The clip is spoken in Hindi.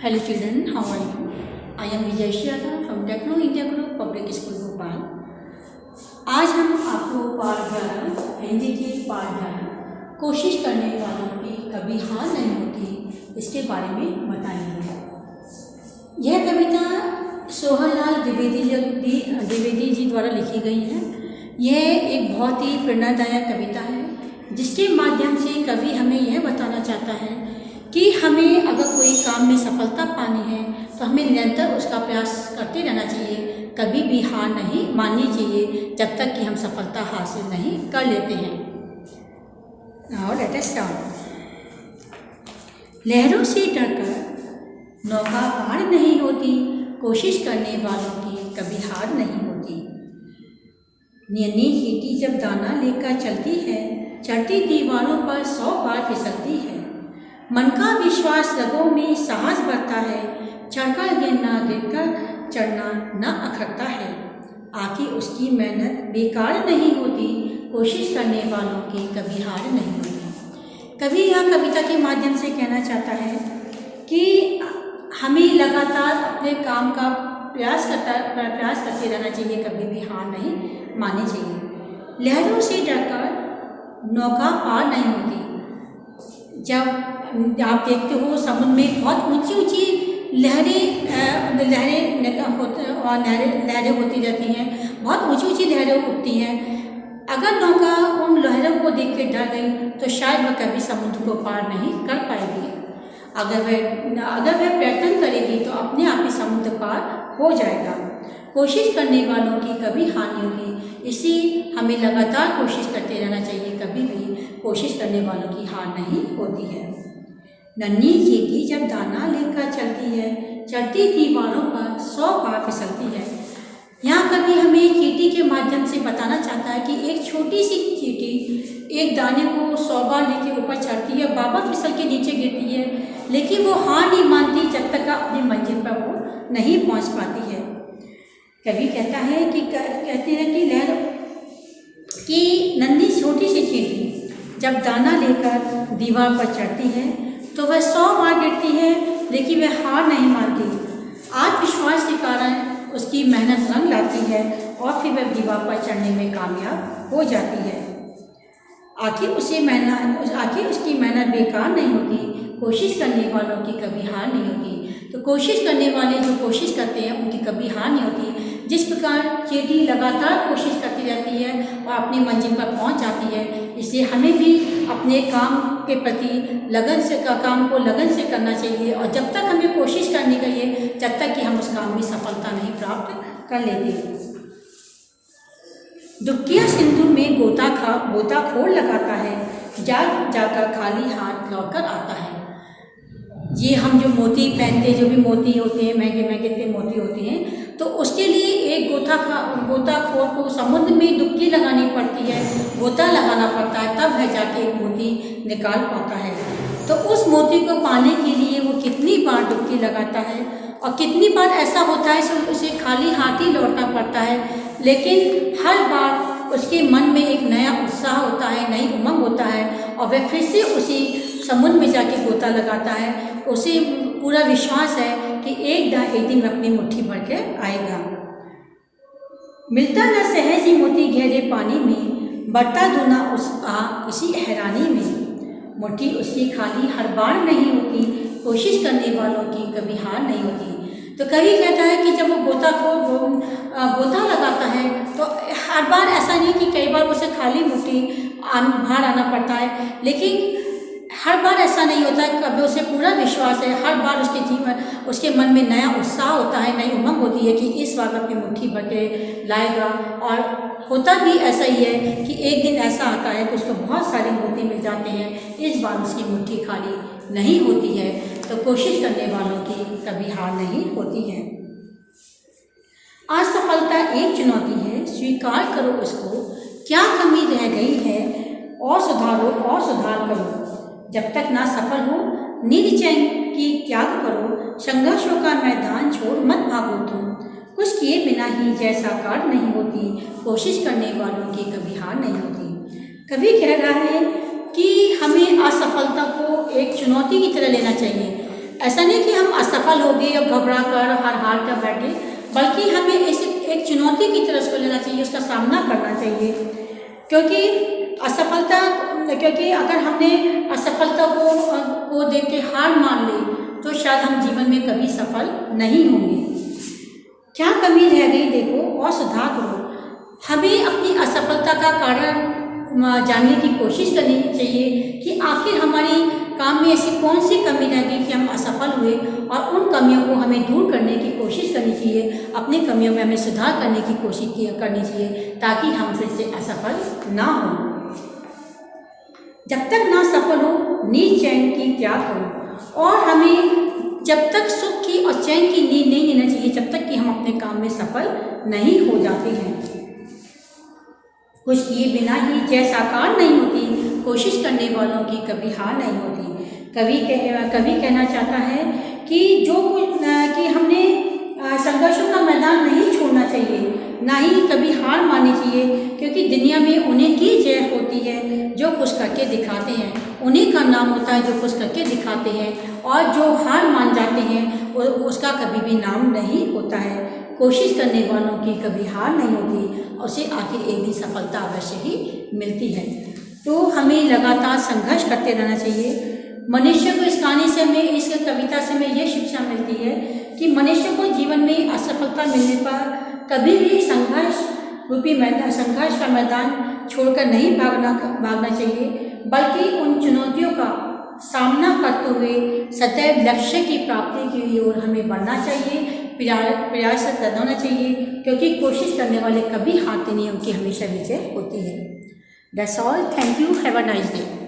Hello children, how are you? I am Vijay Shiada from Techno India Group Public School Bhopal. आज हम आपको पाठ 11 हिंदी के पाठ 11 कोशिश करने वालों की कभी हार नहीं होती इसके बारे में बताएंगे। यह कविता सोहनलाल द्विवेदी जी द्वारा लिखी गई है। यह एक बहुत ही प्रेरणादायक कविता है जिसके माध्यम से कवि हमें यह बताना चाहता है कि हमें अगर कोई काम में सफलता पानी है तो हमें निरंतर उसका प्रयास करते रहना चाहिए, कभी भी हार नहीं माननी चाहिए जब तक कि हम सफलता हासिल नहीं कर लेते हैं। Now let us start. लहरों से डरकर नौका पार नहीं होती, कोशिश करने वालों की कभी हार नहीं होती। नन्ही चींटी जब दाना लेकर चलती है, चढ़ती दीवारों पर 100 बार फिसलती है। मन का विश्वास रगों में साहस बढ़ता है, चढ़कर गिरकर चढ़ना न अखरता है। आखिर उसकी मेहनत बेकार नहीं होती, कोशिश करने वालों की कभी हार नहीं होती। कवि यह कविता के माध्यम से कहना चाहता है कि हमें लगातार अपने काम का प्रयास करते रहना चाहिए, कभी भी हार नहीं माननी चाहिए। लहरों से डरकर नौका पार नहीं होती। जब आप देखते हो समुद्र में बहुत ऊंची ऊंची लहरें होती जाती हैं, बहुत ऊंची ऊंची लहरें उठती हैं। अगर नौका उन लहरों को देख के डर गई तो शायद वह कभी समुद्र को पार नहीं कर पाएगी। अगर वह प्रयत्न करेगी तो अपने आप ही समुद्र पार हो जाएगा। कोशिश करने वालों की कभी हार नहीं होगी, इसी हमें लगातार कोशिश करते रहना चाहिए, कभी भी कोशिश करने वालों की हार नहीं होती है। नन्ही चींटी जब दाना लेकर चलती है, चढ़ती दीवारों पर 100 बार फिसलती है। यहाँ कभी हमें चींटी के माध्यम से बताना चाहता है कि एक छोटी सी चींटी एक दाने को 100 बार लेके ऊपर चढ़ती है, बाबा फिसल के नीचे गिरती है, लेकिन वो हार नहीं मानती जब तक अपनी मंजिल पर वो नहीं पहुँच पाती है। कवि कहता है कि कहते हैं कि लहर की नन्ही छोटी सी चींटी जब दाना लेकर दीवार पर चढ़ती है तो वह 100 बार गिरती है, लेकिन वह हार नहीं मानती। आत्मविश्वास के कारण उसकी मेहनत रंग लाती है और फिर वह दीवार पर चढ़ने में कामयाब हो जाती है। आखिर उसकी मेहनत बेकार नहीं होती, कोशिश करने वालों की कभी हार नहीं होती। तो कोशिश करने वाले जो कोशिश करते हैं उनकी कभी हार नहीं होती। जिस प्रकार चींटी लगातार कोशिश करती रहती है और अपनी मंजिल पर पहुंच जाती है, इसलिए हमें भी अपने काम के प्रति काम को लगन से करना चाहिए और जब तक हमें कोशिश करनी चाहिए जब तक कि हम उस काम में सफलता नहीं प्राप्त कर लेते। दुखिया सिंधु में गोताखोर लगाता है, जाकर खाली हाथ लौटकर आता है। ये हम जो मोती पहनते, जो भी मोती होते हैं, महंगे महंगे मोती होते हैं, तो उसके लिए एक गोताखोर को समुद्र में डुबकी लगानी पड़ती है, गोता लगाना पड़ता है, तब वह जाके एक मोती निकाल पाता है। तो उस मोती को पाने के लिए वो कितनी बार डुबकी लगाता है और कितनी बार ऐसा होता है उसे खाली हाथ ही लौटना पड़ता है, लेकिन हर बार उसके मन में एक नया उत्साह होता है, नई उमंग होता है और वह फिर से उसी समुद्र में जाके गोता लगाता है। उसे पूरा विश्वास है कि एक दिन अपनी मुट्ठी भर के आएगा। मिलता न सहज ही मोती गहरे पानी में, बढ़ता दूना इसी हैरानी में। मुट्ठी उसकी खाली हर बार नहीं होती, कोशिश करने वालों की कभी हार नहीं होती। तो कवि कहता है कि जब वो गोता लगाता है तो हर बार ऐसा नहीं कि कई बार उसे खाली मुट्ठी बाहर आना पड़ता है, लेकिन हर बार ऐसा नहीं होता है। कभी उसे पूरा विश्वास है, हर बार उसके मन में नया उत्साह होता है, नई उमंग होती है कि इस बार अपनी मुट्ठी भर के लाएगा। और होता भी ऐसा ही है कि एक दिन ऐसा आता है कि उसको बहुत सारे मोती मिल जाते हैं, इस बार उसकी मुट्ठी खाली नहीं होती है। तो कोशिश करने वालों की कभी हार नहीं होती है। असफलता एक चुनौती है, स्वीकार करो उसको, क्या कमी रह गई है और सुधार करो। जब तक ना सफल हो निश्चय की त्याग करो, संघर्षों का मैदान छोड़ मत भागो तुम, कुछ किए बिना ही जय साकार नहीं होती, कोशिश करने वालों की कभी हार नहीं होती। कवि कह रहा है कि हमें असफलता को एक चुनौती की तरह लेना चाहिए। ऐसा नहीं कि हम असफल हो गए और घबरा कर हार कर बैठे, बल्कि हमें इसे एक चुनौती की तरह उसको लेना चाहिए, उसका सामना करना चाहिए। क्योंकि क्योंकि अगर हमने असफलता को देख के हार मान ली तो शायद हम जीवन में कभी सफल नहीं होंगे। क्या कमी रह गई देखो और सुधार करो। हमें अपनी असफलता का कारण जानने की कोशिश करनी चाहिए कि आखिर हमारी काम में ऐसी कौन सी कमी रह गई कि हम असफल हुए, और उन कमियों को हमें दूर करने की कोशिश करनी चाहिए। अपनी कमियों में हमें सुधार करने की कोशिश करनी चाहिए ताकि हम फिर से असफल ना हो। जब तक ना सफल हो नींद चैन की त्याग करो, और हमें जब तक सुख की और चैन की नींद नहीं लेना चाहिए जब तक कि हम अपने काम में सफल नहीं हो जाते हैं। कुछ किए बिना ही जय साकार नहीं होती, कोशिश करने वालों की कभी हार नहीं होती। कवि कहना चाहता है कि कि हमने संघर्षों का मैदान नहीं छोड़ना चाहिए, ना ही कभी हार माननी चाहिए, क्योंकि दुनिया में उन्हीं की जय होती है जो कुछ करके दिखाते हैं। उन्हीं का नाम होता है जो कुछ करके दिखाते हैं, और जो हार मान जाते हैं उसका कभी भी नाम नहीं होता है। कोशिश करने वालों की कभी हार नहीं होती, उसे आखिर एक दिन सफलता अवश्य ही मिलती है। तो हमें लगातार संघर्ष करते रहना चाहिए। मनुष्य को इस कहानी से हमें, इस कविता से हमें ये शिक्षा मिलती है कि मनुष्य को जीवन में असफलता मिलने पर कभी भी संघर्ष का मैदान छोड़कर नहीं भागना चाहिए, बल्कि उन चुनौतियों का सामना करते हुए सदैव लक्ष्य की प्राप्ति की ओर हमें बढ़ना चाहिए, प्रयास करना चाहिए, क्योंकि कोशिश करने वाले कभी हारते नहीं, उनकी हमेशा विजय होती है। That's all, thank you, have a nice day.